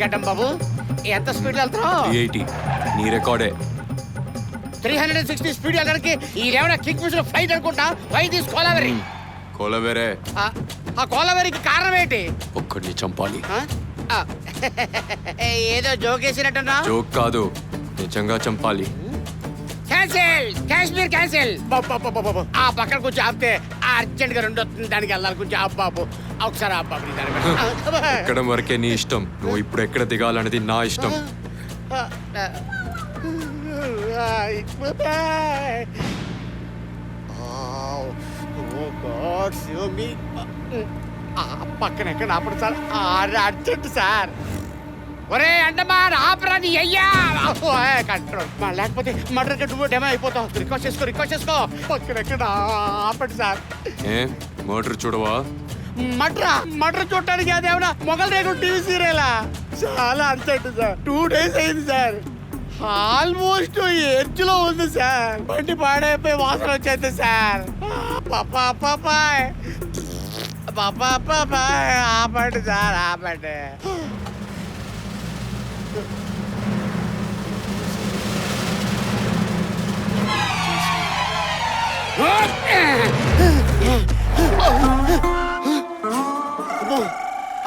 గడ్డం బాబు ఎంత స్పీడ్ వెళ్తున్నావు? 380 నీ రికార్డే. 360 స్పీడ్ వెళ్ళడానికి ఈడేమైనా కిక్ ఫిష్ ఫ్లైట్ అనుకుంటా. Why this kolaveri? కోలవేరే. ఆ కోలావెరీకి కారణం ఏంటి? ఒక్కడిని చంపాలి. ఏదో జోక్ వేసినట్టున్నా. జోక్ కాదు, నిజంగా చంపాలి. Cancel, Kashmir cancel. ఆ పక్కన కొంచెం ఆపితే అర్జెంట్ గా 2 వస్తుంది, దానికి వెళ్ళాలి. కొంచెం అబ్బాబు ఒకసారి అబ్బాబు ఎక్కడం వరకే నీ ఇష్టం. నువ్వు ఇప్పుడు ఎక్కడ దిగాలనేది నా ఇష్టం. పక్కన ఎక్కడ ఆపడు సార్, అర్జెంట్ సార్. ఒరే అండమాన్ ఆపరాది అయ్యా. కంట్రోల్ లేకపోతే మర్డర్ గడ్డు డెమో అయిపోతాం. రిక్వెస్ట్ చేసుకో. పక్కన ఎక్కడ ఆపండి సార్. మర్డర్ చూడవా? మర్డర్ చూడటానికి అదేమన్నా మొగల్ రేగు టీవీ సీరియలా? చాలా అర్జెంట్ సార్. 2 days అయింది సార్. ఆల్మోస్ట్ ఎడ్జ్ లో ఉంది సార్. బండి పాడైపోయి వాసన వచ్చేది సార్. ఆపండి సార్, ఆపండి.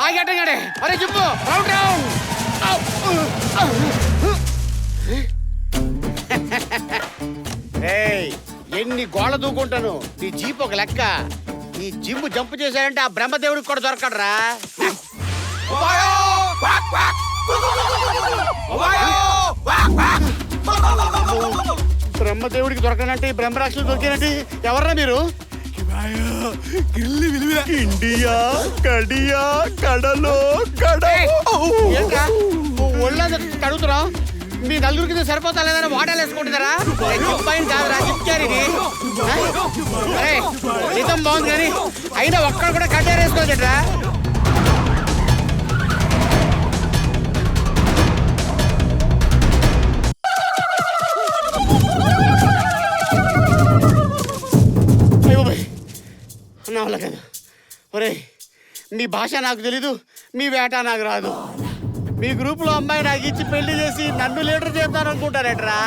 ఆగట్టగాడే. అరే చెప్పు, రౌండ్. ఎన్ని గోళ్ళ దూకుంటాను. నీ జీప్ ఒక లెక్క. ఈ జిమ్ జంప్ చేశాడంటే ఆ బ్రహ్మదేవుడికి కూడా దొరకడరా. బ్రహ్మదేవుడికి దొరకనంటే ఈ బ్రహ్మరాక్షులు దొరికినట్టు. ఎవర్రా మీరు? ఇండియా కడియా కడలో కడ. ఒళ్ళంతా కడుగుతురా. మీ నలుగురికి సరిపోతా లేదని వాటాలు వేసుకుంటున్నారా? పైన కాదురా చిప్చారిది. అరే నిజం బాగుంది కానీ అయినా ఒక్కడ కూడా కట్టారు వేసుకోవచ్చట్రా. నా వల్ల కదా. ఒరే మీ భాష నాకు తెలీదు, మీ వేట నాకు రాదు. మీ గ్రూప్లో అమ్మాయి నాకు ఇచ్చి పెళ్లి చేసి నన్ను లీడర్ చేద్దాను అనుకుంటారేట్రా?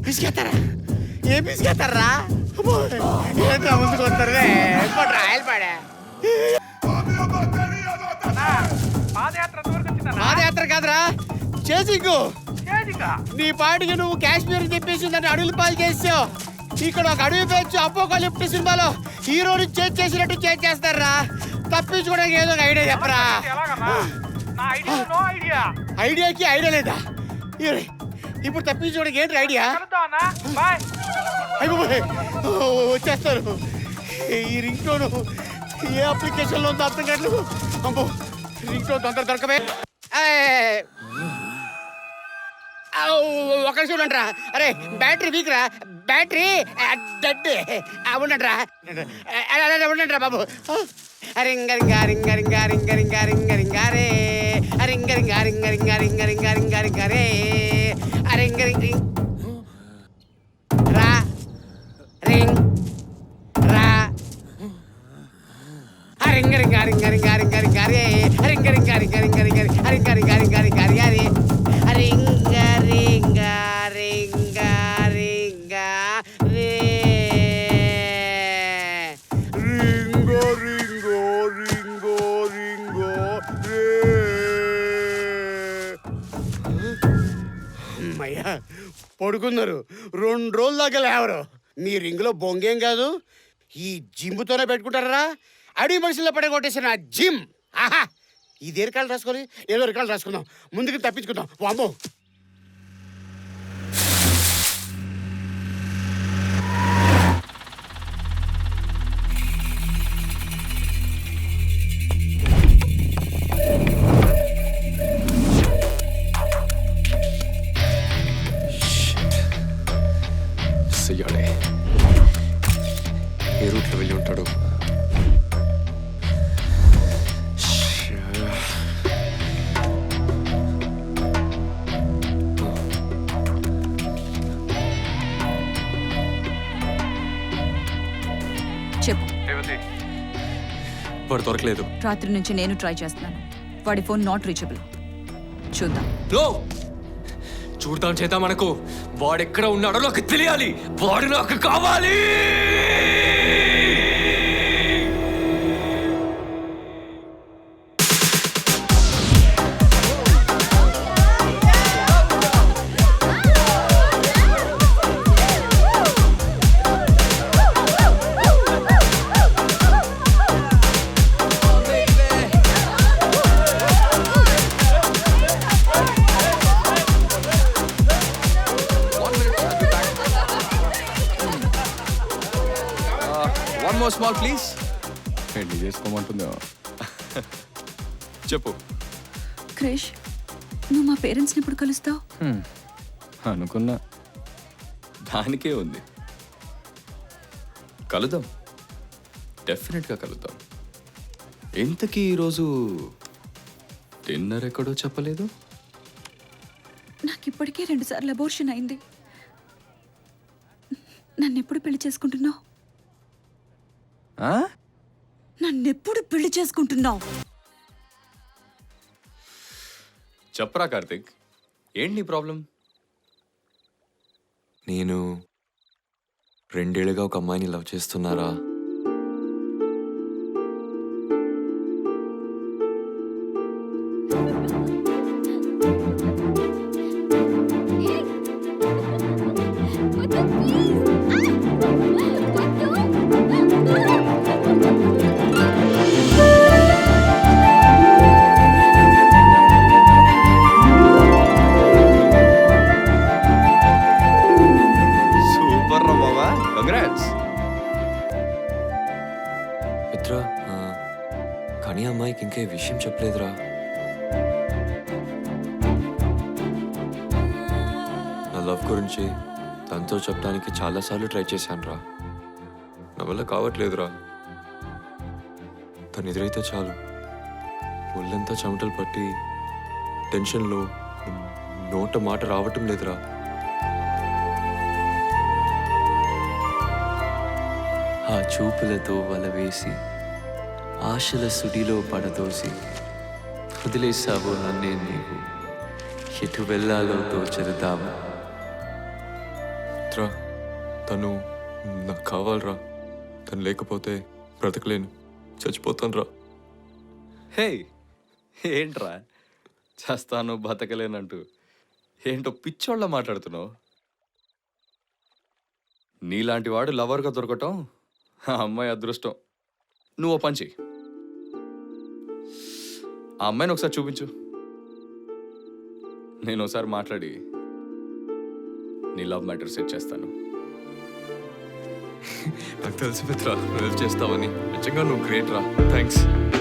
పిసికేస్తారా? ఏం పిసికేస్తారా? ఏంట్రా ముందుకు వస్తారే? రాయలు పాడా పాదయాత్ర కాదురా, చేసింగు. నీ పాటికి నువ్వు కాశ్మీర్ చెప్పేసి దాన్ని అడవులు పాలు చేసావు. ఇక్కడ ఒక అడవి పేర్చి అపోకలిప్ట్ సినిమాలో హీరోని చేసినట్టు చేస్తారా. తప్పించుకోవడానికి ఏదో ఒక ఐడియా చెప్పరా. ఐడియాకి ఐడియా లేదా? ఇప్పుడు తప్పించుకోవడానికి ఏంటి ఐడియా? వచ్చేస్తారు. ఈ రింగ్ టోన్ ఏ అప్లికేషన్లో ఉందో అర్థం కావట్లేదు. అమ్మో రింగ్ టోన్ తొందర దొరకవే. ఒక చూడండిరా. అరే బ్యాటరీ వీక్ రా, బ్యాటరీ డెడ్. ఉండండిరా ఉండండిరా బాబు. రింగ రింగ రింగ రింగ రింగ రింగ రింగ రింగ రే. రింగ రింగ రింగ రింగ రింగ రింగ రింగ రింగ రే. రింగ రింగ రా రింగ్ రా. రింగ రింగ రింగ రింగ రింగ రింగ రే. రింగ రింగ రింగ రింగ రింగ రింగ రింగ రింగ రింగ రింగ రే. రింగ రింగ రింగ రింగ రే. రింగో రింగో రింగో రింగో రే. అమ్మయ్యా పడుకున్నారు. 2 రోజుల దాకా లేవరు. మీ రింగులో బొంగేం కాదు, ఈ జిమ్తోనే పెట్టుకుంటారా? అడవి మనుషుల్లో పడగొట్టేసిన జిమ్. ఆహా ఇది ఎరకాలు రాసుకొని ఏదో ఎరకాలు రాసుకుందాం, ముందుకు తప్పించుకుందాం. వామ్మో ఏ రూట్లో వెళ్ళి ఉంటాడు? వాడు దొరకలేదు. రాత్రి నుంచి నేను ట్రై చేస్తున్నాను. వాడి ఫోన్ నాట్ రీచబుల్. చూద్దాం. లో చూడతాం చేద్దాం మనకు. వాడెక్కడ ఉన్నాడో నాకు తెలియాలి. వాడు నాకు కావాలి. One more small please. పెళ్లి చేసుకోమంటుందా? చెప్పు. క్రిష్, నువ్వు మా పేరెంట్స్ని ఎప్పుడు కలుస్తావు? అనుకున్నా. దానికే ఉంది. కలుద్దాం, డెఫినెట్గా కలుద్దాం. ఇంతకీ ఈరోజు డిన్నర్ ఎక్కడో చెప్పలేదు. నాకు ఇప్పటికే 2 సార్లు అబోర్షన్ అయింది. నన్నెప్పుడు పెళ్లి చేసుకుంటున్నావు? నన్నెప్పుడు పెళ్లి చేసుకుంటున్నావు? చెప్పరా కార్తిక్, ఏంటి నీ ప్రాబ్లం? నేను 2 ఏళ్ళుగా ఒక అమ్మాయిని లవ్ చేస్తున్నారా. సూపర్ రా బాబా, కంగ్రాట్స్. మిత్ర, కానీ ఆ అమ్మాయికి ఇంకా ఈ విషయం చెప్పలేదురా. నా లవ్ గురించి తనతో చెప్పడానికి చాలాసార్లు ట్రై చేశాను రా. నా వల్ల కావట్లేదురా. తను ఎదురైతే చాలు ఒళ్ళంతా చెమటలు పట్టి టెన్షన్లో నోట మాట రావటం లేదురా. ఆ చూపులతో వల వేసి ఆశల సుడిలో పడదోసి వదిలేసావో నన్నే నీవు, ఎటు వెళ్ళాలో తోచరుతావా. తను నాకు కావాలరా. తను లేకపోతే బ్రతకలేను, చచ్చిపోతాను రా. హే, ఏంట్రా చేస్తాను బతకలేనంటూ ఏంటో పిచ్చోళ్ళ మాట్లాడుతున్నావు? నీలాంటి వాడు లవర్గా దొరకటం ఆ అమ్మాయి అదృష్టం. నువ్వు ఓ పని చెయ్యి, ఆ అమ్మాయిని ఒకసారి చూపించు. నేను ఒకసారి మాట్లాడి నీ లవ్ మ్యాటర్ సెట్ చేస్తాను. నాకు తెలుసు మిత్ర, నువ్వు హెల్ప్ చేస్తావని. నిజంగా నువ్వు గ్రేట్ రా. థ్యాంక్స్.